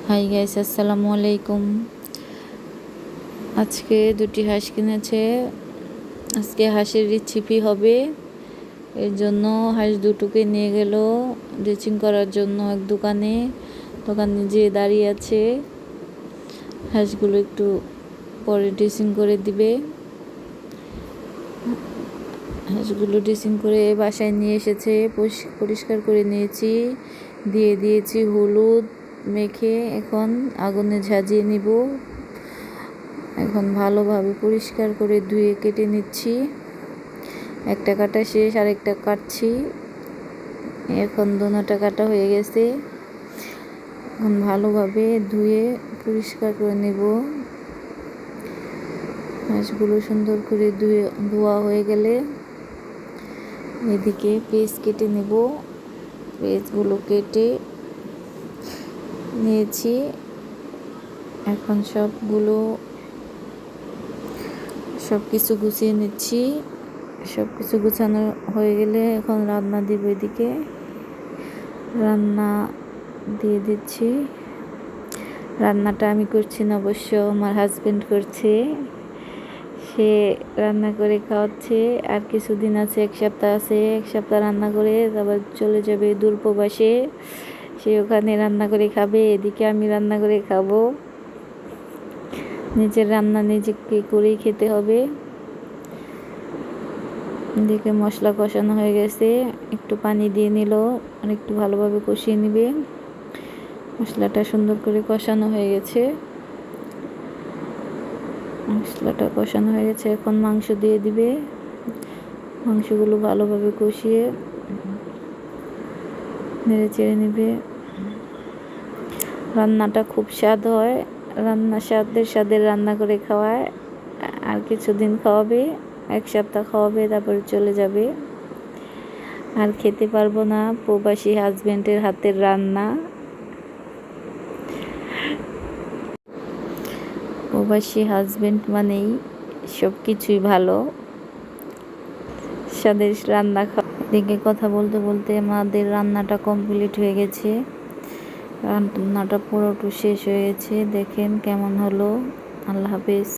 Hi guys, আসসালামু আলাইকুম। আজকে দুটি হাঁস কিনেছে। আজকে হাঁসের রেসিপি হবে। এর জন্য হাঁস দুটোকে নিয়ে গেল ড্রেসিং করার জন্য এক দোকানে যেয়ে দাঁড়িয়ে আছে। হাঁসগুলো একটু পরে ড্রেসিং করে দিবে। হাঁসগুলো ড্রেসিং করে বাসায় নিয়ে এসেছে, পরিষ্কার করে নিয়েছি, দিয়ে দিয়েছি হলুদ মেখে। এখন আগুনে ঝাঁঝিয়ে নিব। এখন ভালোভাবে পরিষ্কার করে ধুয়ে কেটে নিচ্ছি। একটা কাটা শেষ, আরেকটা কাটছি। এখন দোনোটা কাটা হয়ে গেছে। এখন ভালোভাবে ধুয়ে পরিষ্কার করে নেব। হাঁসগুলো সুন্দর করে ধোয়া হয়ে গেলে এদিকে পেঁয়াজ কেটে নেব। পেঁয়াজগুলো কেটে নিয়েছি। এখন সব কিছু গুছিয়ে নিচ্ছি। সব কিছু গুছানো হয়ে গেলে এখন রান্না দিব। এদিকে রান্না দিয়ে দিচ্ছি। রান্নাটা আমি করছি না, অবশ্য আমার হাজবেন্ড করছে। সে রান্না করে খাওয়াচ্ছে। আর কিছুদিন আছে, এক সপ্তাহ আছে। এক সপ্তাহ রান্না করে তারপর চলে যাবে দূর প্রবাসে। সে ওখানে রান্না করে খাবে, এদিকে আমি রান্না করে খাবো। নিজের রান্না নিজেকে করেই খেতে হবে। এদিকে মশলা কষানো হয়ে গেছে, একটু পানি দিয়ে নিল আর একটু ভালোভাবে কষিয়ে নিবে। মশলাটা সুন্দর করে কষানো হয়ে গেছে। এখন মাংস দিয়ে দিবে। মাংসগুলো ভালোভাবে কষিয়ে নেড়ে চেড়ে নিবে। রান্নাটা খুব স্বাদ হয়। স্বাদের রান্না করে খাওয়ায়। আর কিছুদিন খাওয়াবে, এক সপ্তাহ খাওয়াবে, তারপরে চলে যাবে। আর খেতে পারবো না প্রবাসী হাজবেন্ডের হাতের রান্না। প্রবাসী হাজবেন্ড মানেই সব কিছুই ভালো, স্বাদের রান্না খাওয়া। এদিকে কথা বলতে বলতে আমাদের রান্নাটা কমপ্লিট হয়ে গেছে। রান্নাটা পুরোটা শেষ হয়ে গেছে। দেখেন কেমন হলো। আল্লাহ হাফেজ।